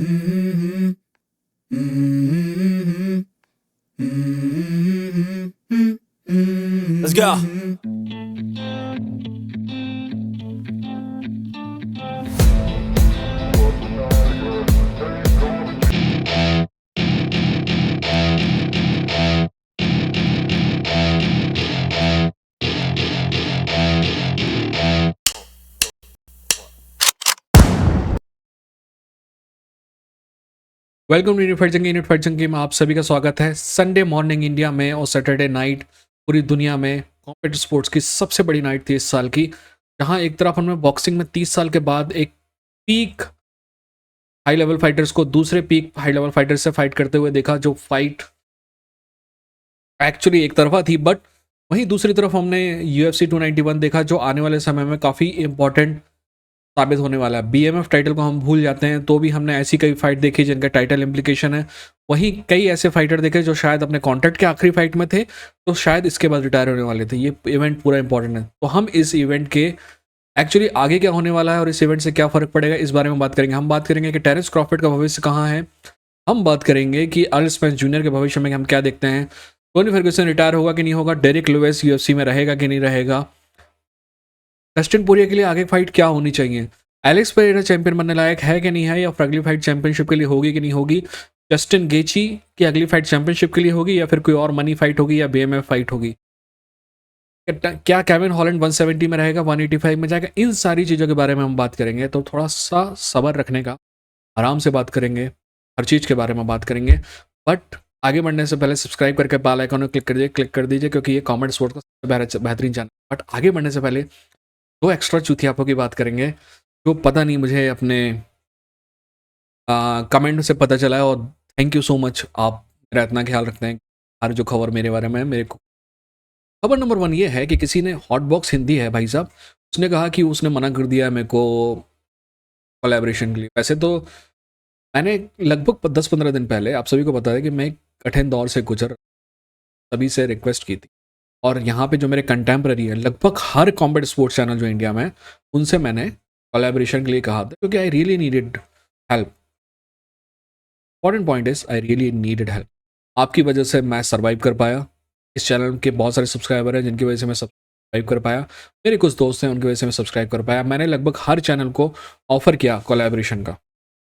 Let's go. Welcome to unit जंगी में आप सभी का स्वागत है। संडे मॉर्निंग इंडिया में और सैटरडे नाइट पूरी दुनिया में कॉम्पिटिटिव स्पोर्ट्स की सबसे बड़ी नाइट थी इस साल की, जहां एक तरफ हमने बॉक्सिंग में 30 साल के बाद एक पीक हाई लेवल फाइटर्स को दूसरे पीक हाई लेवल फाइटर्स से फाइट करते हुए देखा, जो फाइट एक्चुअली एक तरफा थी। बट वहीं दूसरी तरफ हमने UFC 291 देखा, जो आने वाले समय में काफ़ी इंपॉर्टेंट साबित होने वाला है। BMF टाइटल को हम भूल जाते हैं, तो भी हमने ऐसी कई फाइट देखी जिनका टाइटल इम्प्लीकेशन है। वहीं कई ऐसे फाइटर देखे जो शायद अपने कॉन्ट्रैक्ट के आखिरी फाइट में थे, तो शायद इसके बाद रिटायर होने वाले थे। ये इवेंट पूरा इंपॉर्टेंट है, तो हम इस इवेंट के एक्चुअली आगे क्या होने वाला है और इस इवेंट से क्या फर्क पड़ेगा, इस बारे में बात करेंगे। हम बात करेंगे कि टेरेंस क्रॉफोर्ड का भविष्य कहाँ है। हम बात करेंगे कि अर्ल स्पेंस जूनियर के भविष्य में हम क्या देखते हैं। टोनी फर्ग्यूसन रिटायर होगा कि नहीं होगा, डेरिक लुइस UFC में रहेगा कि नहीं रहेगा, डस्टिन पोरिया के लिए आगे फाइट क्या होनी चाहिए, एलेक्स पेरेरा चैंपियन बनने लायक है कि नहीं है, या फिर अगली फाइट चैंपियनशिप के लिए होगी कि नहीं होगी, जस्टिन गेची की अगली फाइट चैंपियनशिप के लिए होगी, या फिर कोई और मनी फाइट होगी, या BMF फाइट होगी, क्या केविन हॉलैंड 170 में रहेगा, 185 में जाएगा। इन सारी चीज़ों के बारे में हम बात करेंगे, तो थोड़ा सा सब्र रखने का, आराम से बात करेंगे, हर चीज़ के बारे में बात करेंगे। बट आगे बढ़ने से पहले सब्सक्राइब करके बेल आइकन को क्लिक कर दीजिए, क्योंकि ये कॉमेंट स्पोर्ट का सबसे बेहतरीन चैनल। बट आगे बढ़ने से पहले दो एक्स्ट्रा चूतियापों की बात करेंगे, जो पता नहीं मुझे अपने कमेंट से पता चला है, और थैंक यू सो मच, आप मेरा इतना ख्याल रखते हैं हर जो खबर मेरे बारे में मेरे को। खबर नंबर 1 ये है कि किसी ने, हॉट बॉक्स हिंदी है भाई साहब, उसने कहा कि उसने मना कर दिया है मेरे को कोलैबोरेशन के लिए। वैसे तो मैंने लगभग 10-15 दिन पहले, आप सभी को पता है कि मैं एक कठिन दौर से गुजर, सभी से रिक्वेस्ट की थी। और यहाँ पे जो मेरे कंटेम्प्रेरी है, लगभग हर कॉम्बैट स्पोर्ट्स चैनल जो इंडिया में है, उनसे मैंने कोलैबोरेशन के लिए कहा था, क्योंकि I really needed help. Important point is I really needed help. आपकी वजह से मैं सर्वाइव कर पाया। इस चैनल के बहुत सारे सब्सक्राइबर हैं जिनकी वजह से मैं सब्सक्राइब कर पाया। मेरे कुछ दोस्त हैं, उनकी वजह से मैं सब्सक्राइब कर पाया। मैंने लगभग हर चैनल को ऑफर किया कोलैबोरेशन का।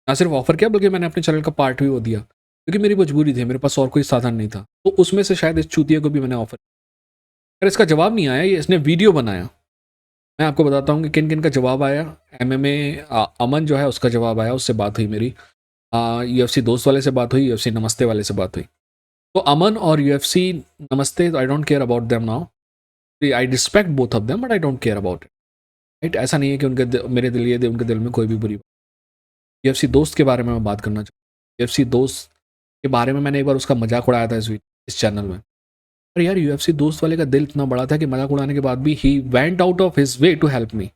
ना सिर्फ ऑफर किया, बल्कि मैंने अपने चैनल का पार्ट भी वो दिया, क्योंकि मेरी मजबूरी थी, मेरे पास और कोई साधन नहीं था। तो उसमें से शायद इस चूतिया को भी मैंने ऑफर, अगर इसका जवाब नहीं आया, ये इसने वीडियो बनाया। मैं आपको बताता हूँ कि किन किन का जवाब आया। MMA अमन जो है, उसका जवाब आया, उससे बात हुई मेरी। UFC दोस्त वाले से बात हुई, UFC नमस्ते वाले से बात हुई। तो अमन और UFC नमस्ते, I don't care about them now. I respect both of them, but I don't care about it. Right, ऐसा नहीं है कि मेरे दिल ये उनके दिल में कोई भी बुरी बात। UFC दोस्त के बारे में मैं बात करना चाहूँ। UFC दोस्त के बारे में मैंने एक बार उसका मजाक उड़ाया था इस चैनल में। पर यार, UFC दोस्त वाले का दिल इतना बड़ा था कि मजाक उड़ाने के बाद भी he went out of his way to help me,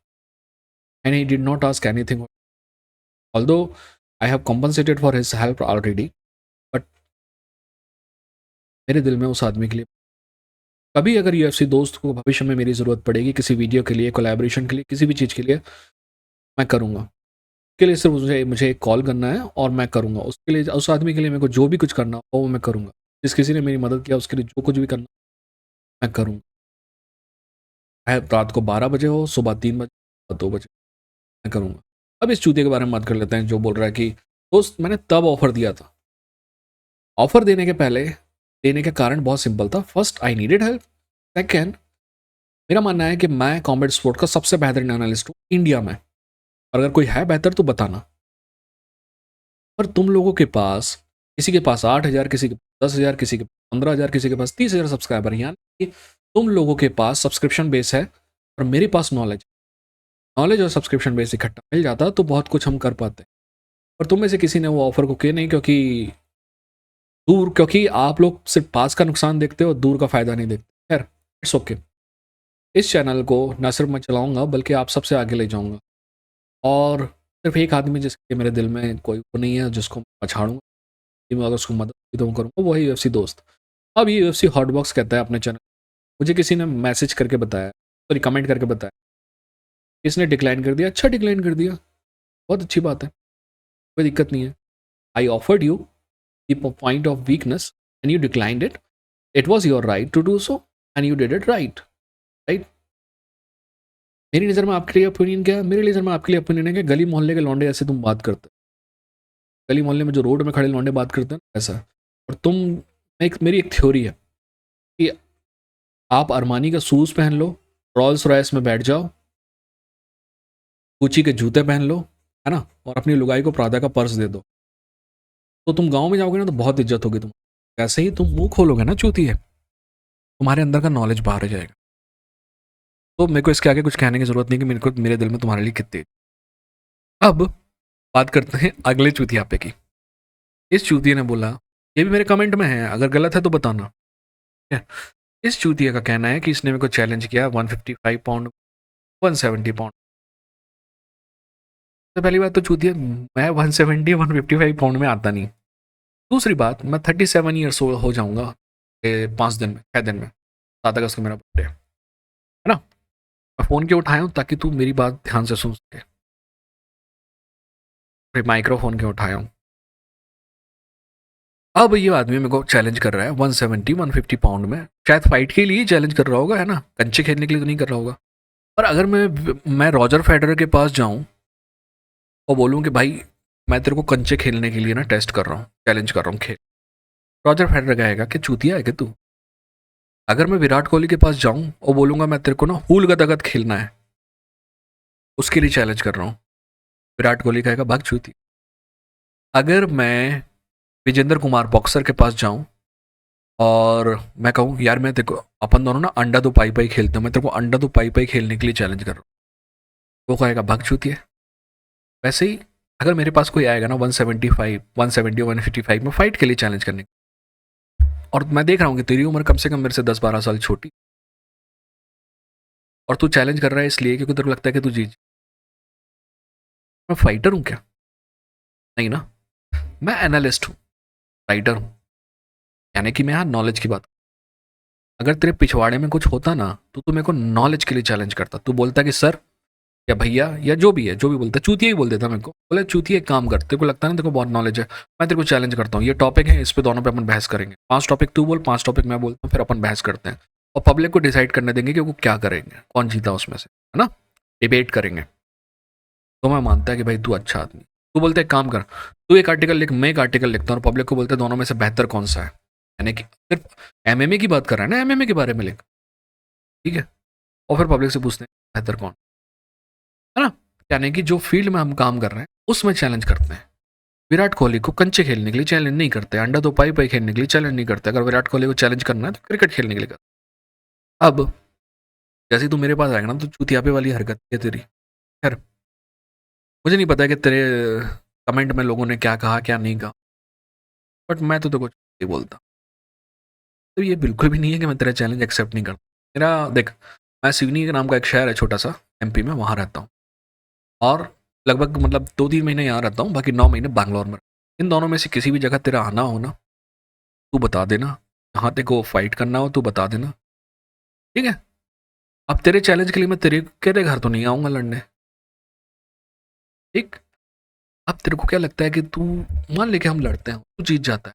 and he did not ask anything. Although I have compensated for his help already, but मेरे दिल में उस आदमी के लिए कभी अगर UFC दोस्त को भविष्य में मेरी ज़रूरत पड़ेगी, किसी वीडियो के लिए, कोलैबोरेशन के लिए, किसी भी चीज़ के लिए, मैं करूँगा। उसके लिए सिर्फ मुझे मुझे एक कॉल करना है और मैं करूँगा। उसके लिए, उस आदमी के लिए मेरे को जो भी कुछ करना हो वो मैं करूँगा। जिस किसी ने मेरी मदद किया उसके लिए जो कुछ भी करना मैं करूँगा। चाहे रात को 12 बजे हो, सुबह 3 बजे, 2 बजे, मैं करूँगा। अब इस चूतिए के बारे में बात कर लेते हैं, जो बोल रहा है कि दोस्त मैंने तब ऑफ़र दिया था। ऑफ़र देने के पहले, देने का कारण बहुत सिंपल था। First, I needed help. Second, मेरा मानना है कि मैं कॉम्बैट स्पोर्ट का सबसे बेहतरीन एनालिस्ट हूँ इंडिया में। और अगर कोई है बेहतर तो बताना। पर तुम लोगों के पास, किसी के पास 8,000, किसी के पास 10,000, किसी के पास 15,000, किसी के पास 30,000 सब्सक्राइबर हैं। यानी कि तुम लोगों के पास सब्सक्रिप्शन बेस है और मेरे पास नॉलेज। नॉलेज और सब्सक्रिप्शन बेस इकट्ठा मिल जाता तो बहुत कुछ हम कर पाते। और तुम में से किसी ने वो ऑफर को किया नहीं, क्योंकि आप लोग सिर्फ पास का नुकसान देखते हो, दूर का फायदा नहीं देखते। खैर, इट्स ओके। इस चैनल को ना सिर्फ मैं चलाऊंगा, बल्कि आप सबसे आगे ले जाऊंगा। और सिर्फ एक आदमी जिसके मेरे दिल में कोई वो नहीं है, जिसको मैं पछाड़ूंगा, कि मैं अगर उसको मदद भी तो करूँगा, वही UFC दोस्त। अब ये UFC हॉटबॉक्स कहता है अपने चैनल। मुझे किसी ने मैसेज करके बताया, सॉरी कमेंट करके बताया, किसने डिक्लाइन कर दिया। अच्छा, डिक्लाइन कर दिया, बहुत अच्छी बात है, कोई दिक्कत नहीं है। I offered you the point of weakness and you declined it. It was your right to do so and you did it right. Right. मेरी नज़र में आपके लिए ओपिनियन क्या है? मेरे नज़र में आपके लिए ओपिनियन है कि गली मोहल्ले के लौंडे ऐसे तुम बात करते हो. गली मोहल्ले में जो रोड में खड़े लौंडे बात करते हैं ऐसा. और तुम, मेरी एक थ्योरी है कि आप अरमानी का शूज़ पहन लो, रॉल्स रॉयस में बैठ जाओ, गुची के जूते पहन लो, है ना, और अपनी लुगाई को प्रादा का पर्स दे दो, तो तुम गांव में जाओगे ना तो बहुत इज्जत होगी तुम. ऐसे ही तुम मुंह खोलोगे ना चूती है, तुम्हारे अंदर का नॉलेज बाहर आ जाएगा. तो मेरे को इसके आगे कुछ कहने की जरूरत नहीं कि मेरे को मेरे दिल में तुम्हारे लिए कितनी. अब बात करते हैं अगले चूतियापे की. इस चूतिया ने बोला, ये भी मेरे कमेंट में है, अगर गलत है तो बताना. ठीक है? इस चूतिया का कहना है कि इसने मेरे को चैलेंज किया 155 पाउंड, 170 पाउंड. तो पहली बात तो चूतिया, मैं 170 155 पाउंड में आता नहीं. दूसरी बात, मैं 37 ईयर्स हो जाऊंगा 5 दिन में, 6 दिन में. 7 अगस्त को मेरा बर्थडे है ना. मैं फ़ोन क्यों उठाया हूँ? ताकि तू मेरी बात ध्यान से सुन सके. फिर माइक्रोफोन क्यों उठाया हूँ? अब ये आदमी मेरे को चैलेंज कर रहा है 170 150 पाउंड में. शायद फाइट के लिए चैलेंज कर रहा होगा, है ना, कंचे खेलने के लिए तो नहीं कर रहा होगा. और अगर मैं रॉजर फेडरर के पास जाऊं और बोलूं कि भाई मैं तेरे को कंचे खेलने के लिए ना टेस्ट कर रहा हूँ, चैलेंज कर रहा हूँ, खेल. रॉजर फेडरर कहेगा कि चूतिया है कि तू. अगर मैं विराट कोहली के पास जाऊं और बोलूंगा मैं तेरे को ना हुल गदगद खेलना है, उसके लिए चैलेंज कर रहा हूँ, विराट कोहली कहेगा भाग चूती. अगर मैं विजेंद्र कुमार बॉक्सर के पास जाऊं और मैं कहूँ यार मैं तेरे को, अपन दोनों ना अंडा दो पाई पाई खेलते हैं, मैं तेरे को अंडा दो पाई पाई खेलने के लिए चैलेंज कर रहा हूँ, वो कहेगा भाग चूती है. वैसे ही अगर मेरे पास कोई आएगा ना 175 170 155 में फाइट के लिए चैलेंज करने, और मैं देख रहा हूँ कि तेरी उम्र कम से कम मेरे से 10-12 साल छोटी, और तू चैलेंज कर रहा है इसलिए क्योंकि तेरे को लगता है कि तू जीत. मैं फाइटर हूँ क्या? नहीं ना. मैं एनालिस्ट हूँ, राइटर हूँ. यानी कि मैं यहाँ नॉलेज की बात. अगर तेरे पिछवाड़े में कुछ होता ना तो तू मेरे को नॉलेज के लिए चैलेंज करता. तू बोलता कि सर या भैया या जो भी है, जो भी बोलता, चूतिया ही बोल देता मेरे को. बोले चूतिया एक काम कर, तेरे को लगता है ना तेरे को बहुत नॉलेज है, मैं तेरे को चैलेंज करता हूँ, ये टॉपिक है, इस पे दोनों पे अपन बहस करेंगे. 5 टॉपिक तू बोल, 5 टॉपिक मैं बोलता हूँ, फिर अपन बहस करते हैं. और पब्लिक को डिसाइड करने देंगे कि वो क्या करेंगे, कौन जीता उसमें से, है ना. डिबेट करेंगे. तो मैं मानता है कि भाई तू अच्छा आदमी. तू बोलते एक काम कर, तू एक आर्टिकल लिख, मैं एक आर्टिकल लिखता हूँ, और पब्लिक को बोलते दोनों में से बेहतर कौन सा है. यानी कि सिर्फ एमएमए की बात कर रहा है ना, एमएमए के बारे में लिख. ठीक है. और फिर पब्लिक से पूछते हैं बेहतर कौन, है ना. यानी कि जो फील्ड में हम काम कर रहे हैं उसमें चैलेंज करते हैं. विराट कोहली को कंचे खेलने के लिए चैलेंज नहीं करते, अंडा दो पाई पाई खेलने के लिए चैलेंज नहीं करते. अगर विराट कोहली को चैलेंज करना है तो क्रिकेट खेलने के लिए कर. अब जैसे तू मेरे पास आएगा ना तो चूतियापे वाली हरकत है तेरी. खैर, मुझे नहीं पता है कि तेरे कमेंट में लोगों ने क्या कहा क्या नहीं कहा, बट मैं तो तेरे को नहीं बोलता. तो ये बिल्कुल भी नहीं है कि मैं तेरा चैलेंज एक्सेप्ट नहीं करता. मेरा देख, मैं सिवनी के नाम का एक शहर है छोटा सा एमपी में, वहाँ रहता हूँ. और लगभग मतलब 2-3 महीने यहाँ रहता हूँ, बाकी 9 महीने बैंगलोर में. इन दोनों में से किसी भी जगह तेरा आना हो ना, तू बता देना. जहाँ तेरे को फाइट करना हो तू बता देना. ठीक है. अब तेरे चैलेंज के लिए मैं तेरे घर तो नहीं आऊँगा लड़ने. ठीक. अब तेरे को क्या लगता है कि तू, मान ले कि हम लड़ते हैं, तू जीत जाता है,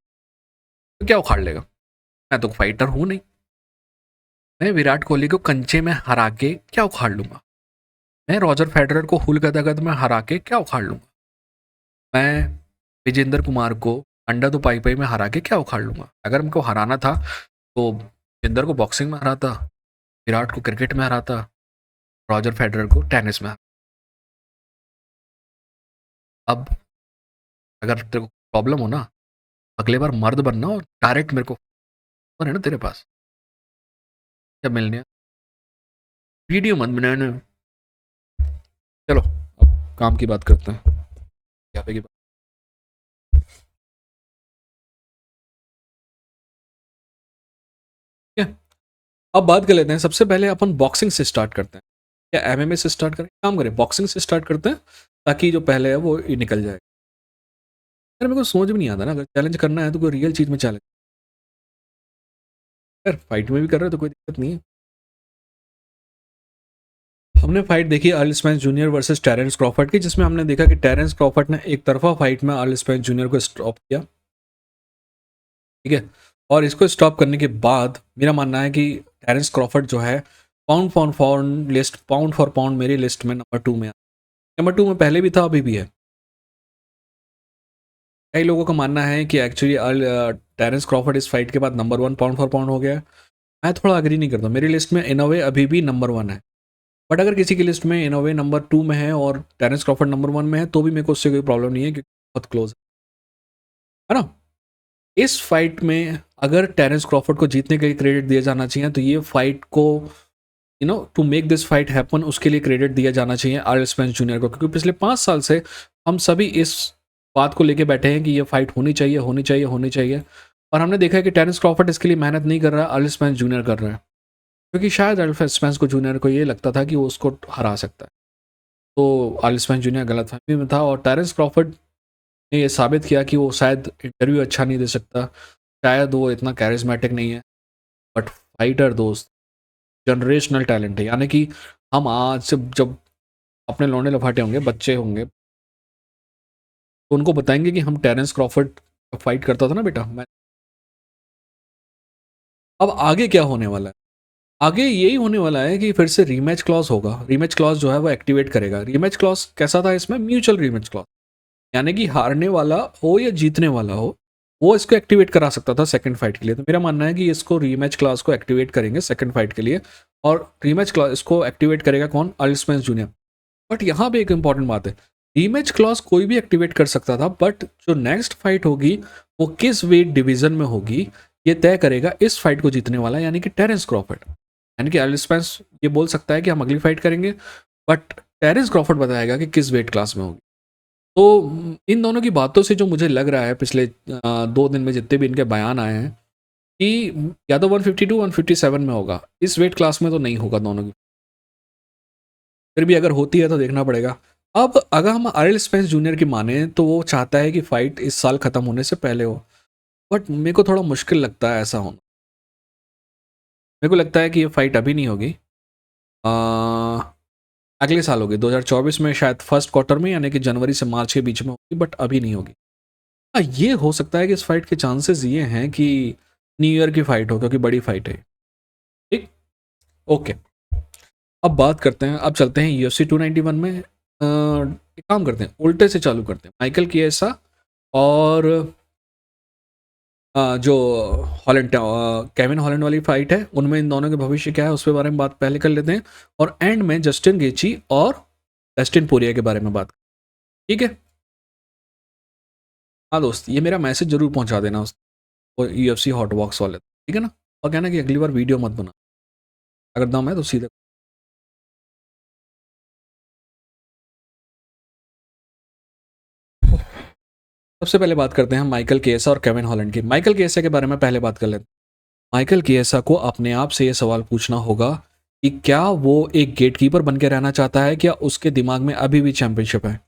तो क्या उखाड़ लेगा? मैं तो फाइटर हूँ नहीं. मैं विराट कोहली को कंचे में हरा के क्या उखाड़ लूंगा? मैं रॉजर फेडरर को हुल गदागद में हरा के क्या उखाड़ लूंगा? मैं विजेंद्र कुमार को अंडा दो पाई पाई में हरा के क्या उखाड़ लूंगा? अगर हमको हराना था तो विजेंद्र को बॉक्सिंग में हराता, विराट को क्रिकेट में हराता, रॉजर फेडरर को टेनिस में. अब अगर तेरे को प्रॉब्लम हो ना, अगले बार मर्द बनना और डायरेक्ट मेरे को फोन है ना तेरे पास, जब मिलने वीडियो मत बनाना. चलो अब काम की बात करते हैं. यहाँ पे की बात. ठीक है. अब बात कर लेते हैं, सबसे पहले अपन बॉक्सिंग से स्टार्ट करते हैं. क्या एमएमए से स्टार्ट करें? काम करें बॉक्सिंग से स्टार्ट करते हैं, ताकि जो पहले है वो निकल जाए. यार मेरे को समझ में नहीं आता ना, अगर चैलेंज करना है तो कोई रियल चीज़ में चैलेंज. यार फाइट में भी कर रहे हो तो कोई दिक्कत नहीं है. हमने फाइट देखी Earl Spence junior versus Terence Crawford की, जिसमें हमने देखा कि टेरेंस क्रॉफर्ड ने एक तरफा फाइट में अर्ल स्पेंस जूनियर को स्टॉप किया, ठीक है। और इसको स्टॉप करने के बाद मेरा मानना है कि टेरेंस क्रॉफर्ड जो है पाउंड फॉर पाउंड मेरी लिस्ट में नंबर 2 में, नंबर 2 में पहले भी था, अभी भी है। कई लोगों का मानना है कि एक्चुअली टेरेंस क्रॉफर्ड इस फाइट के बाद नंबर 1 पाउंड फॉर पाउंड हो गया है। मैं थोड़ा अग्री नहीं करता, मेरी लिस्ट में इन अ वे अभी भी नंबर 1 है। बट अगर किसी की लिस्ट में इन अ वे नंबर 2 में है और टेरेंस क्रॉफर्ड नंबर 1 में है, तो भी मेरे को उससे कोई प्रॉब्लम नहीं है, क्योंकि बहुत क्लोज है ना। इस फाइट में अगर टेरेंस क्रॉफर्ड को जीतने के लिए क्रेडिट दिया जाना चाहिए, तो ये फाइट को to make this fight happen, उसके लिए क्रेडिट दिया जाना चाहिए अर्ल स्पेंस जूनियर को, क्योंकि पिछले 5 साल से हम सभी इस बात को लेके बैठे हैं कि ये फाइट होनी चाहिए, होनी चाहिए, होनी चाहिए। और हमने देखा है कि टेरेंस क्रॉफर्ड इसके लिए मेहनत नहीं कर रहा है, अर्ल स्पेंस जूनियर कर रहा है, क्योंकि शायद अर्ल स्पेंस को जूनियर को ये लगता था कि वो उसको हरा सकता है। तो अर्ल स्पेंस जूनियर गलतफहमी में था, और टेरेंस क्रॉफर्ड ने ये साबित किया कि वो शायद इंटरव्यू अच्छा नहीं दे सकता, शायद वो इतना कैरिज्मेटिक नहीं है, बट फाइटर दोस्त जनरेशनल टैलेंट है। यानी कि हम आज से जब अपने लौंडे लफाटे होंगे, बच्चे होंगे, तो उनको बताएंगे कि हम टेरेंस क्रॉफर्ड फाइट करता था ना बेटा मैं। अब आगे क्या होने वाला है? आगे यही होने वाला है कि फिर से रीमैच क्लॉज होगा। रीमैच क्लॉज जो है वो एक्टिवेट करेगा। रीमैच क्लॉज कैसा था इसमें? म्यूचुअल रीमैच क्लॉज, यानी कि हारने वाला हो या जीतने वाला हो, वो इसको एक्टिवेट करा सकता था सेकंड फाइट के लिए। तो मेरा मानना है कि इसको रीमैच क्लॉज को एक्टिवेट करेंगे सेकंड फाइट के लिए, और रीमैच क्लॉज इसको एक्टिवेट करेगा कौन? Earl Spence junior. बट यहाँ पे एक इंपॉर्टेंट बात है, रीमैच क्लॉज कोई भी एक्टिवेट कर सकता था, बट जो नेक्स्ट फाइट होगी वो किस वेट डिवीजन में होगी, ये तय करेगा इस फाइट को जीतने वाला, यानी कि टेरेंस क्रॉफर्ड। यानी कि अर्ल स्पेंस ये बोल सकता है कि हम अगली फाइट करेंगे, बट टेरेंस क्रॉफर्ड बताएगा कि किस वेट क्लास में होगी। तो इन दोनों की बातों से जो मुझे लग रहा है, पिछले 2 दिन में जितने भी इनके बयान आए हैं, कि या तो 152 157 में होगा, इस वेट क्लास में तो नहीं होगा दोनों की। फिर भी अगर होती है तो देखना पड़ेगा। अब अगर हम अर्ल स्पेंस जूनियर की माने, तो वो चाहता है कि फाइट इस साल ख़त्म होने से पहले हो, बट मेरे को थोड़ा मुश्किल लगता है ऐसा होना। मेरे को लगता है कि ये फाइट अभी नहीं होगी, अगले साल होगी, 2024 में, शायद फर्स्ट क्वार्टर में, यानी कि जनवरी से मार्च के बीच में होगी, बट अभी नहीं होगी। ये हो सकता है कि इस फाइट के चांसेस ये हैं कि न्यू ईयर की फाइट हो, क्योंकि बड़ी फाइट है। ठीक, ओके। अब बात करते हैं, अब चलते हैं UFC 291 में। एक काम करते हैं, उल्टे से चालू करते हैं। माइकल किएसा और जो हॉलैंड केविन हॉलैंड वाली फाइट है, उनमें इन दोनों के भविष्य क्या है उस पे बारे में बात पहले कर लेते हैं, और एंड में जस्टिन गेची और डस्टिन पोरिया के बारे में बात। ठीक है, हाँ दोस्त, ये मेरा मैसेज जरूर पहुंचा देना उस UFC हॉट बॉक्स वाले, ठीक है ना। और कहना कि अगली बार वीडियो मत बना, अगर दम है तो सीधे। सबसे पहले बात करते हैं माइकल केएसा और केविन हॉलैंड की। माइकल केएसा के बारे में पहले बात कर लेते हैं। माइकल केएसा को अपने आप से ये सवाल पूछना होगा कि क्या वो एक गेटकीपर बन के रहना चाहता है, क्या उसके दिमाग में अभी भी चैंपियनशिप है।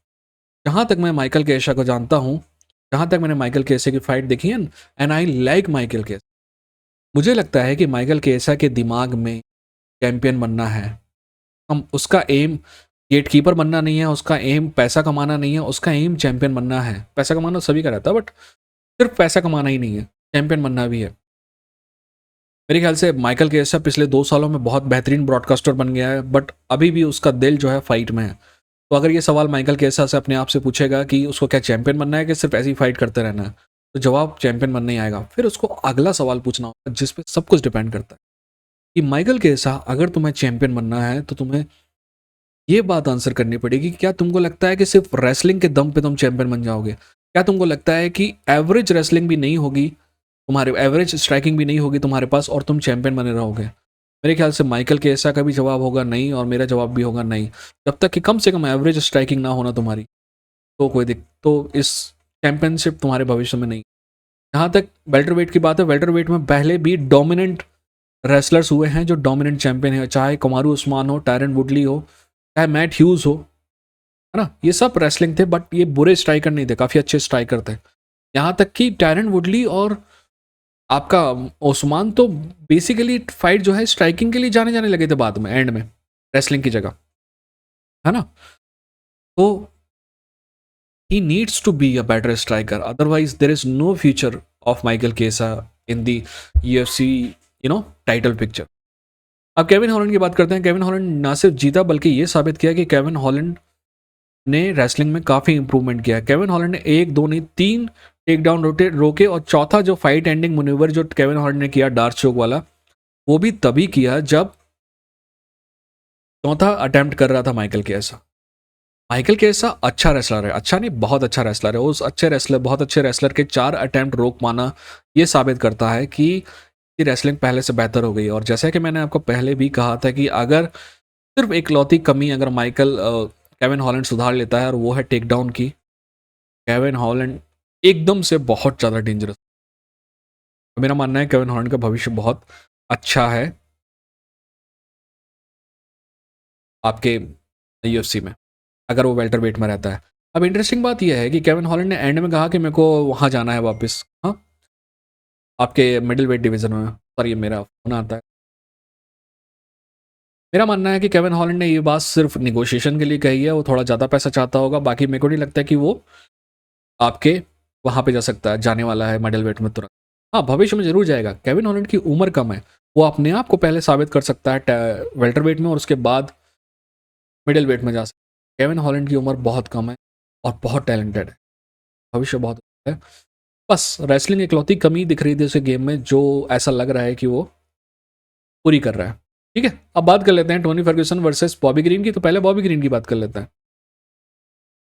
जहाँ तक मैं माइकल केएसा को जानता हूँ, जहाँ तक मैंने माइकल केएसा की फाइट देखी है, एंड आई लाइक माइकल केएसा, मुझे लगता है कि माइकल केएसा के दिमाग में चैंपियन बनना है। हम उसका एम गेटकीपर बनना नहीं है, उसका एम पैसा कमाना नहीं है, उसका एम चैंपियन बनना है। पैसा कमाना सभी का रहता है, बट सिर्फ पैसा कमाना ही नहीं है, चैंपियन बनना भी है। मेरे ख्याल से माइकल केएसा पिछले 2 सालों में बहुत बेहतरीन ब्रॉडकास्टर बन गया है, बट अभी भी उसका दिल जो है फाइट में है। तो अगर ये सवाल माइकल केएसा से अपने आप से पूछेगा कि उसको क्या चैंपियन बनना है कि सिर्फ ऐसी फाइट करते रहना है, तो जवाब चैंपियन बनना ही आएगा। फिर उसको अगला सवाल पूछना होगा जिस पे सब कुछ डिपेंड करता है कि माइकल केएसा, अगर तुम्हें चैंपियन बनना है तो तुम्हें ये बात आंसर करनी पड़ेगी, क्या तुमको लगता है कि सिर्फ रेसलिंग के दम पे तुम चैंपियन बन जाओगे? क्या तुमको लगता है कि एवरेज रेसलिंग भी नहीं होगी तुम्हारे, एवरेज स्ट्राइकिंग भी नहीं होगी तुम्हारे पास, और तुम चैंपियन बने रहोगे? मेरे ख्याल से माइकल केएसा का भी जवाब होगा नहीं, और मेरा जवाब भी होगा नहीं। जब तक कि कम से कम एवरेज स्ट्राइकिंग ना होना तुम्हारी, तो कोई दिक तो इस चैंपियनशिप तुम्हारे भविष्य में नहीं। जहाँ तक वेल्टरवेट की बात है, वेल्टरवेट में पहले भी डोमिनेंट रेसलर्स हुए हैं जो डोमिनेंट चैंपियन है, चाहे कमारू उस्मान हो, टायरन वुडली हो, चाहे मैट ह्यूज हो, है ना। ये सब रेसलिंग थे, बट ये बुरे स्ट्राइकर नहीं थे, काफ़ी अच्छे स्ट्राइकर थे। यहाँ तक कि टायरन वुडली और आपका ओस्मान तो बेसिकली फाइट जो है स्ट्राइकिंग के लिए जाने जाने लगे थे बाद में, एंड में, रेसलिंग की जगह। है ना? तो he needs to be a better striker, otherwise there is no future of Michael Chiesa in the UFC title picture. अब केविन हॉलैंड की बात करते हैं. केविन हॉलैंड ना सिर्फ जीता बल्कि ये साबित किया कि केविन हॉलैंड ने रेसलिंग में काफ़ी इंप्रूवमेंट किया. केविन हॉलैंड ने 1 2 नहीं 3 टेक डाउन रोके, और चौथा जो फाइट एंडिंग मनूवर जो केविन हॉलैंड ने किया डार्क चोक वाला, वो भी तभी किया जब चौथा अटेम्प्ट कर रहा था माइकल केसा. माइकल केसा अच्छा रेसलर है, अच्छा नहीं बहुत अच्छा रेसलर है. उस बहुत अच्छे रेसलर के 4 अटेम्प्ट रोक पाना ये साबित करता है कि रेसलिंग पहले से बेहतर हो गई. और जैसा कि मैंने आपको पहले भी कहा था कि अगर सिर्फ एक लौती कमी अगर केविन हॉलैंड सुधार लेता है और वो है टेक डाउन की, केविन हॉलैंड एकदम से बहुत ज़्यादा डेंजरस. मेरा मानना है केविन हॉलैंड का भविष्य बहुत अच्छा है आपके यूएफसी में, अगर वो वेल्टर वेट में रहता है. अब इंटरेस्टिंग बात यह है कि केविन हॉलैंड ने एंड में कहा कि मेरे को वहाँ जाना है वापस, हाँ, आपके मिडिल वेट डिवीजन में. सॉरी, मेरा फोन आता है. मेरा मानना है कि केविन हॉलैंड ने ये बात सिर्फ निगोशिएशन के लिए कही है. वो थोड़ा ज़्यादा पैसा चाहता होगा, बाकी मेरे को नहीं लगता कि वो आपके वहाँ पे जा सकता है, जाने वाला है मिडिल वेट में तुरंत. हाँ, भविष्य में जरूर जाएगा. केविन हॉलैंड की उम्र कम है, वो अपने आप को पहले साबित कर सकता है वेल्टर वेट में और उसके बाद मिडिल वेट में जा सकता है. केविन हॉलैंड की उम्र बहुत कम है और बहुत टैलेंटेड है, भविष्य बहुत अच्छा है. बस रेसलिंग इकलौती कमी दिख रही थी उसे गेम में, जो ऐसा लग रहा है कि वो पूरी कर रहा है. ठीक है, अब बात कर लेते हैं Tony Ferguson versus Bobby Green की. तो पहले बॉबी ग्रीन की बात कर लेते हैं.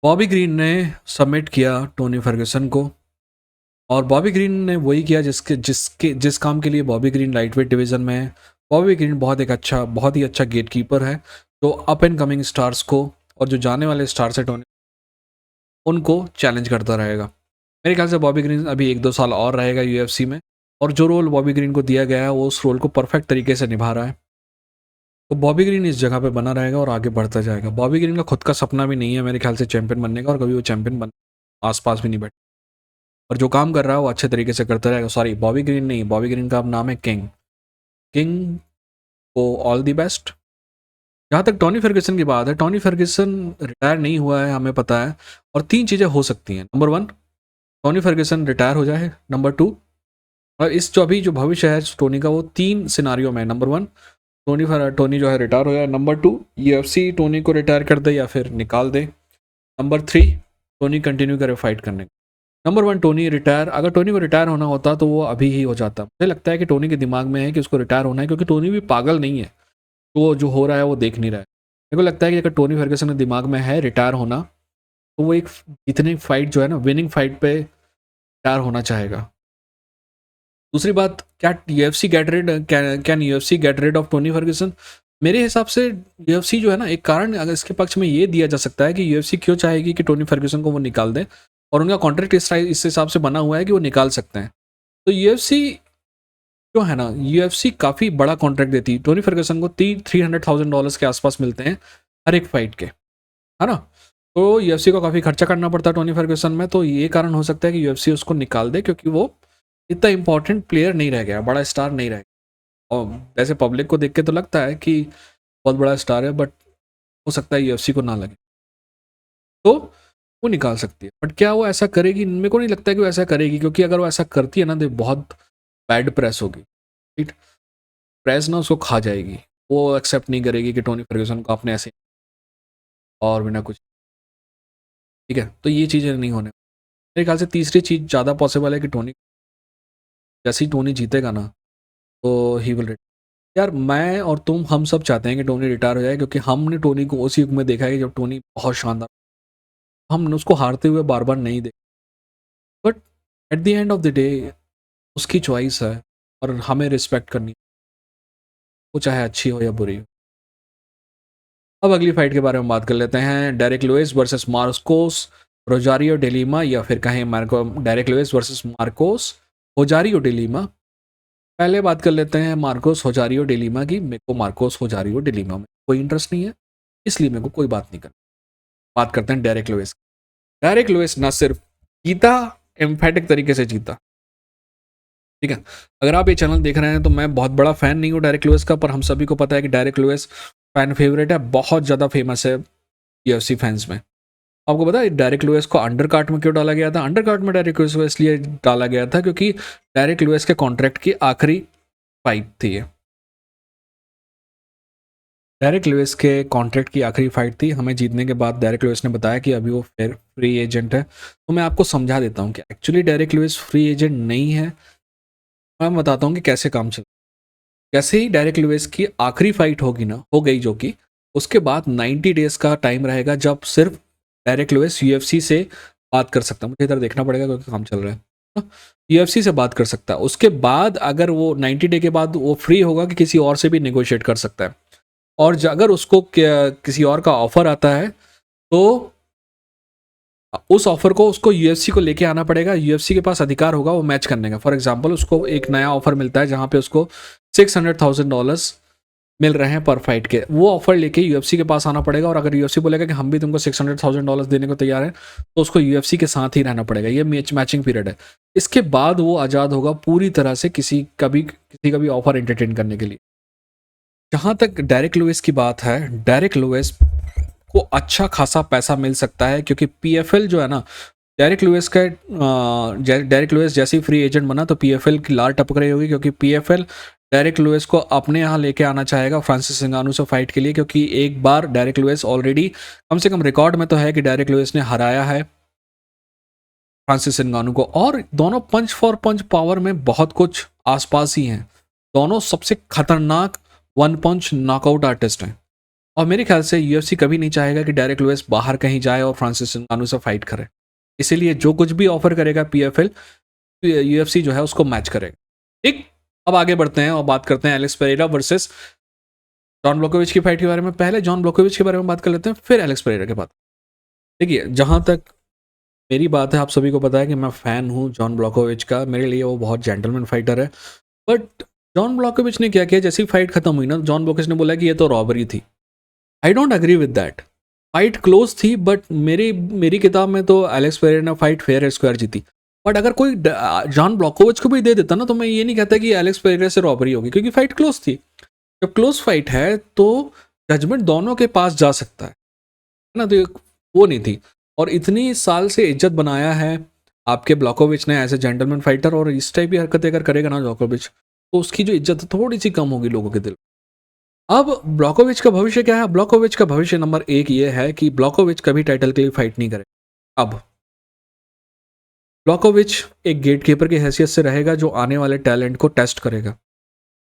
बॉबी ग्रीन ने सबमिट किया टोनी फर्ग्यूसन को, और बॉबी ग्रीन ने वही किया जिस काम के लिए बॉबी ग्रीन लाइटवेट डिवीजन में है. बॉबी ग्रीन बहुत ही अच्छा गेट कीपर है, जो अप एंड कमिंग स्टार्स को और जो जाने वाले स्टार्स है टोनी, उनको चैलेंज करता रहेगा. मेरे ख्याल से बॉबी ग्रीन अभी 1-2 साल और रहेगा यूएफसी में, और जो रोल बॉबी ग्रीन को दिया गया है वो उस रोल को परफेक्ट तरीके से निभा रहा है. तो बॉबी ग्रीन इस जगह पे बना रहेगा और आगे बढ़ता जाएगा. बॉबी ग्रीन का खुद का सपना भी नहीं है मेरे ख्याल से चैंपियन बनने का, और कभी वो चैंपियन बन आसपास भी नहीं बैठे. और जो काम कर रहा है वो अच्छे तरीके से करता रहेगा. सॉरी, बॉबी ग्रीन नहीं, बॉबी ग्रीन का अब नाम है किंग. किंग को ऑल दी बेस्ट. जहाँ तक टोनी फर्ग्यूसन की बात है, टोनी फर्ग्यूसन रिटायर नहीं हुआ है, हमें पता है. और 3 चीज़ें हो सकती हैं. नंबर 1, टोनी फर्ग्यूसन रिटायर हो जाए. नंबर 2, और इस जो अभी जो भविष्य है टोनी का, वो 3 सिनारियों में. नंबर 1, टोनी जो है रिटायर हो जाए. नंबर 2, यूएफसी टोनी को रिटायर कर दे या फिर निकाल दे. नंबर 3, टोनी कंटिन्यू करे फाइट करने. Number 1, Tony retire. अगर टोनी को रिटायर होना होता तो वो अभी ही हो जाता. मुझे लगता है कि टोनी के दिमाग में है कि उसको रिटायर होना है, क्योंकि टोनी भी पागल नहीं है. तो जो हो रहा है वो देख नहीं रहा है. मेरे को लगता है कि अगर टोनी फर्ग्यूसन के दिमाग में है रिटायर होना, तो वो एक इतनी फाइट जो है ना, विनिंग फाइट पे रिटायर होना चाहेगा. दूसरी बात, क्या UFC get rid can UFC get rid of Tony Ferguson? मेरे हिसाब से यूएफसी जो है ना, एक कारण अगर इसके पक्ष में ये दिया जा सकता है कि यूएफसी क्यों चाहेगी कि टोनी फर्ग्यूसन को वो निकाल दें, और उनका कॉन्ट्रैक्ट इस हिसाब से बना हुआ है कि वो निकाल सकते हैं. तो यूएफसी जो है ना, यूएफसी काफ़ी बड़ा कॉन्ट्रैक्ट देती है टोनी फर्ग्यूसन को. $300,000 के आसपास मिलते हैं हर एक फाइट के, है ना. तो यूएफसी को काफ़ी खर्चा करना पड़ता है टोनी फर्ग्यूसन में. तो ये कारण हो सकता है कि यूएफसी उसको निकाल दे, क्योंकि वो इतना इंपॉर्टेंट प्लेयर नहीं रह गया, बड़ा स्टार नहीं रह गया. और वैसे पब्लिक को देख के तो लगता है कि बहुत बड़ा स्टार है, बट हो सकता है यूएफसी को ना लगे, तो वो निकाल सकती है. बट क्या वो ऐसा करेगी? मेरे को नहीं लगता कि वो ऐसा करेगी, क्योंकि अगर वो ऐसा करती है ना तो बहुत बैड प्रेस होगी. राइट, प्रेस ना उसको खा जाएगी. वो एक्सेप्ट नहीं करेगी कि टोनी फर्ग्यूसन को आपने ऐसे और बिना कुछ. ठीक है, तो ये चीज़ें नहीं होने. मेरे ख्याल से तीसरी चीज़ ज़्यादा पॉसिबल है कि टोनी, जैसे ही टोनी जीतेगा ना, तो ही विल. यार मैं और तुम हम सब चाहते हैं कि टोनी रिटायर हो जाए, क्योंकि हमने टोनी को उस युग में देखा है कि जब टोनी बहुत शानदार, हमने उसको हारते हुए बार बार नहीं देखा. But at the end of the day उसकी चॉइस है और हमें रिस्पेक्ट करनी, वो चाहे अच्छी हो या बुरी हो. अब अगली फाइट के बारे में बात कर लेते हैं. Derek Lewis versus Marcos Rosario Delima, या फिर कहें Derek Lewis versus Marcos Rosario Delima. पहले बात कर लेते हैं मार्कोस होजारियो डेलीमा की. मेरे को मार्कोस होजारियो डेलीमा में कोई इंटरेस्ट नहीं है, इसलिए मेरे को कोई बात नहीं करनी. बात करते हैं डेरेक लुइस. डेरेक लुइस ना सिर्फ जीता, एम्फेटिक तरीके से जीता. ठीक है, अगर आप ये चैनल देख रहे हैं तो मैं बहुत बड़ा फैन नहीं हूँ डेरेक लुइस का, पर हम सभी को पता है कि डेरेक लुइस फैन फेवरेट है, बहुत ज़्यादा फेमस है यूएफसी फैंस में। आपको पता है डेरिक लुइस को अंडर कार्ट में क्यों डाला गया था? अंडर कार्ट में डेरिक लुइस को इसलिए डाला गया था क्योंकि डेरिक लुइस के कॉन्ट्रैक्ट की आखिरी फाइट थी ये। डेरिक लुइस के कॉन्ट्रैक्ट की आखिरी फाइट थी। हमें जीतने के बाद डेरिक लुइस ने बताया कि अभी वो फिर फ्री एजेंट है। तो मैं आपको समझा देता हूँ कि actually Derrick Lewis free agent नहीं है। मैं बताता हूँ कि कैसे काम चल। जैसे ही डेरिक लुइस की आखिरी फाइट होगी ना, हो गई जो कि, उसके बाद 90 डेज का टाइम रहेगा जब सिर्फ डेरिक लुइस यूएफसी से बात कर सकता है। मुझे इधर देखना पड़ेगा क्योंकि काम चल रहा है। यूएफसी से बात कर सकता है। उसके बाद अगर वो 90 डे के बाद वो फ्री होगा कि किसी और से भी नेगोशिएट कर सकता है। और अगर उसको किसी और का ऑफर आता है तो उस ऑफर को उसको यूएफसी को लेके आना पड़ेगा। यूएफसी के पास अधिकार होगा वो मैच करने का। फॉर एग्जांपल उसको एक नया ऑफर मिलता है जहां पे उसको $600,000 मिल रहे हैं पर फाइट के। वो ऑफर लेके यूएफसी के पास आना पड़ेगा। और अगर यूएफसी बोलेगा कि हम भी तुमको $600,000 देने को तैयार हैं तो उसको यूएफसी के साथ ही रहना पड़ेगा। ये मैचिंग पीरियड है। इसके बाद वो आज़ाद होगा पूरी तरह से किसी का भी ऑफर एंटरटेन करने के लिए। जहां तक डेरिक लुइस की बात है, डेरिक लुइस को अच्छा खासा पैसा मिल सकता है क्योंकि पीएफएल जो है ना, डेरिक लुइस जैसे ही फ्री एजेंट बना तो पीएफएल की लार टपक रही होगी क्योंकि पीएफएल डेरिक लुइस को अपने यहाँ लेके आना चाहेगा फ्रांसिस नगानू से फाइट के लिए। क्योंकि एक बार डेरिक लुइस ऑलरेडी कम से कम रिकॉर्ड में तो है कि डेरिक लुइस ने हराया है फ्रांसिस नगानू को। और दोनों पंच फॉर पंच पावर में बहुत कुछ आसपास ही हैं। दोनों सबसे खतरनाक वन पंच नॉकआउट आर्टिस्ट हैं। और मेरे ख्याल से यूएफसी कभी नहीं चाहेगा कि डेरिक लुइस बाहर कहीं जाए और फ्रांसिस नगानू से फाइट करे। इसीलिए जो कुछ भी ऑफर करेगा पीएफएल, यूएफसी जो है उसको मैच करेगा। ठीक, अब आगे बढ़ते हैं और बात करते हैं एलेक्स पेरेरा वर्सेस जॉन ब्लॉकोविच की फाइट के बारे में। पहले जॉन ब्लॉकोविच के बारे में बात कर लेते हैं, फिर एलेक्स पेरेरा के बाद। देखिए, जहां तक मेरी बात है, आप सभी को पता है कि मैं फ़ैन हूँ जॉन ब्लॉकोविच का। मेरे लिए वो बहुत जेंटलमैन फाइटर है। बट जॉन ब्लॉकोविच ने क्या किया, जैसी फाइट खत्म हुई ना, जॉन ब्लॉकोविच ने बोला कि ये तो रॉबरी थी। I don't agree with that. Fight close थी बट मेरी किताब में तो एलेक्स पेरेरा ने फाइट फेयर एंड स्क्वायर जीती। बट अगर कोई जॉन ब्लॉकोविच को भी दे देता ना तो मैं ये नहीं कहता कि एलेक्स पेरेरा से रॉबरी होगी, क्योंकि फाइट क्लोज थी। जब क्लोज फाइट है तो जजमेंट दोनों के पास जा सकता है ना। तो वो नहीं थी। और इतनी साल से इज्जत बनाया है आपके ब्लॉकोविच ने एज ए जेंटलमैन फाइटर, और इस टाइप की हरकतें अगर करेगा ना ब्लॉकोविच तो उसकी जो इज्जत है थोड़ी सी कम होगी लोगों के दिल। अब ब्लॉकोविच का भविष्य क्या है? ब्लॉकोविच का भविष्य नंबर 1 ये है कि ब्लॉकोविच कभी टाइटल के लिए फाइट नहीं करे। अब ब्लॉकोविच एक गेटकीपर की हैसियत से रहेगा जो आने वाले टैलेंट को टेस्ट करेगा,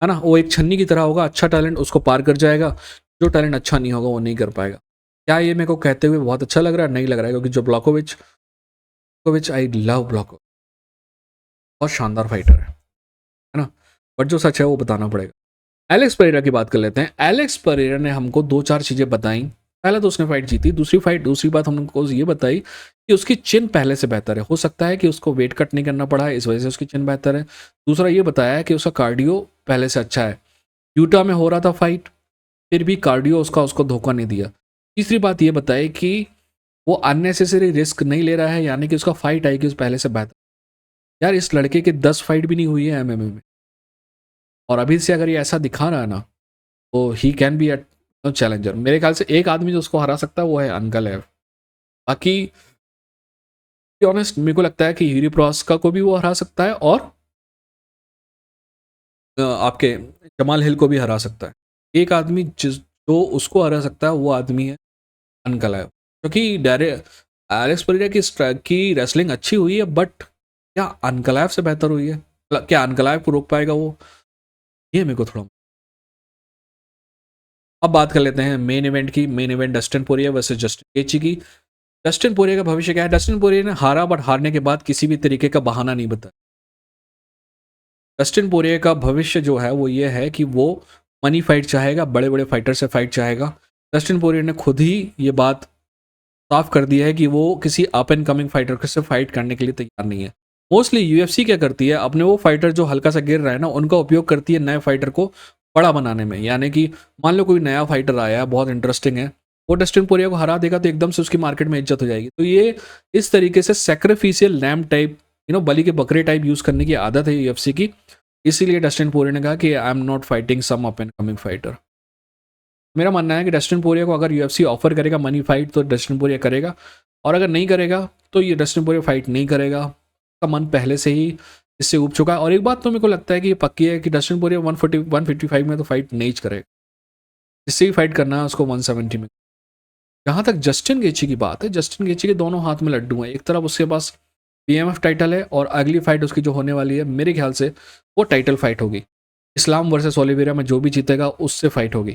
है ना। वो एक छन्नी की तरह होगा। अच्छा टैलेंट उसको पार कर जाएगा, जो टैलेंट अच्छा नहीं होगा वो नहीं कर पाएगा। क्या ये मेरे को कहते हुए बहुत अच्छा लग रहा है? नहीं लग रहा है, क्योंकि जो ब्लॉकोविच आई लव ब्लॉकोविच, बहुत शानदार फाइटर है ना। बट जो सच है वो बताना पड़ेगा। एलेक्स परेरा की बात कर लेते हैं। एलेक्स परेरा ने हमको 2-4 चीज़ें बताई। पहला तो उसने फाइट जीती। दूसरी बात हमको ये बताई कि उसकी चिन पहले से बेहतर है। हो सकता है कि उसको वेट कट नहीं करना पड़ा है, इस वजह से उसकी चिन बेहतर है। दूसरा ये बताया कि उसका कार्डियो पहले से अच्छा है। यूटा में हो रहा था फाइट, फिर भी कार्डियो उसको धोखा नहीं दिया। तीसरी बात ये बताई कि वो अननेसेसरी रिस्क नहीं ले रहा है, यानी कि उसका फाइट आई कि उस पहले से बेहतर। यार, इस लड़के की 10 फाइट भी नहीं हुई है एमएमए में, और अभी से अगर ये ऐसा दिखा रहा है ना तो he can be a challenger. मेरे ख्याल से एक आदमी जो उसको हरा सकता है वो है अंकलेव। बाकी ऑनेस्ट मेरे को लगता है कि यूरी प्रोस्का को भी वो हरा सकता है, और आपके जमाल हिल को भी हरा सकता है। एक आदमी जो उसको हरा सकता है वो आदमी है अनकलाइव। क्योंकि एलेक्स परेरा की रेसलिंग अच्छी हुई है, बट क्या अनकलाइव से बेहतर हुई है? क्या अनकलाइव को रोक पाएगा वो? ये मेरे को थोड़ा। अब बात कर लेते हैं मेन इवेंट की। Main event Dustin Poirier versus Justin Gaethje की। डस्टिन पोरिया का भविष्य क्या है? डस्टिन पोरिया ने हारा, बट हारने के बाद किसी भी तरीके का बहाना नहीं बताया। डस्टिन पोरिया का भविष्य जो है वो ये है कि वो मनी फाइट चाहेगा, बड़े बड़े फाइटर से फाइट चाहेगा। डस्टिन पोरिया ने खुद ही ये बात साफ कर दिया है कि वो किसी अप एंड कमिंग फाइटर से फाइट करने के लिए तैयार नहीं है। मोस्टली यूएफसी क्या करती है, अपने वो फाइटर जो हल्का सा गिर रहा है ना उनका उपयोग करती है नए फाइटर को बड़ा बनाने में। यानी कि मान लो कोई नया फाइटर आया है, बहुत इंटरेस्टिंग है, वो डस्टिन पोरिया को हरा देगा तो एकदम से उसकी मार्केट में इज्जत हो जाएगी। तो ये इस तरीके से सेक्रीफिशियल लैम्ब टाइप, बलि के बकरे टाइप यूज़ करने की आदत है यूएफसी की। इसीलिए डस्टिन पोरिया ने कहा कि I am not fighting sum up and coming fighter. मेरा मानना है कि डस्टिन पोरियर को अगर यूएफसी ऑफर करेगा मनी फाइट तो डस्टिन पोरियर करेगा, और अगर नहीं करेगा तो ये डस्टिन पोरियर फाइट नहीं करेगा। उसका मन पहले से ही इससे उब चुका है। और एक बात तो मेरे को लगता है कि ये पक्की है कि डस्टिन पोरियर 155 में तो फाइट नहीं करेगा, जिससे भी फाइट करना है उसको 170 में। जहाँ तक जस्टिन गेची की बात है, जस्टिन गेची के दोनों हाथ में लड्डू हैं। एक तरफ उसके पास बीएमएफ टाइटल है, और अगली फाइट उसकी जो होने वाली है मेरे ख्याल से वो टाइटल फाइट होगी। इस्लाम वर्सेस ओलिवेरा में जो भी जीतेगा उससे फाइट होगी।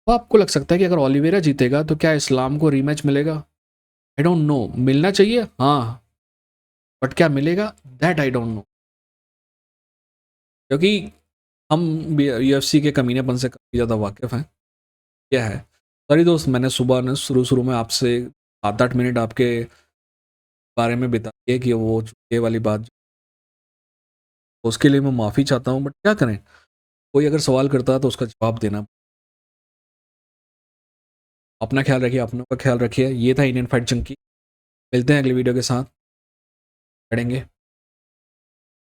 तो आपको लग सकता है कि अगर ओलिवेरा जीतेगा तो क्या इस्लाम को रीमैच मिलेगा? आई डोंट नो, मिलना चाहिए हाँ, बट क्या मिलेगा दैट आई डोंट नो, क्योंकि हम यूएफसी के कमीनेपन से काफ़ी ज़्यादा वाकिफ़ हैं। क्या है, सॉरी दोस्त, मैंने सुबह ने शुरू शुरू में आपसे 7-8 मिनट आपके बारे में बिता दिए कि वो ये वाली बात, उसके लिए मैं माफ़ी चाहता हूँ, बट क्या करें, कोई अगर सवाल करता है तो उसका जवाब देना। अपना ख्याल रखिए, अपनों का ख्याल रखिए। ये था इंडियन फाइट जंकी। मिलते हैं अगली वीडियो के साथ, पढ़ेंगे।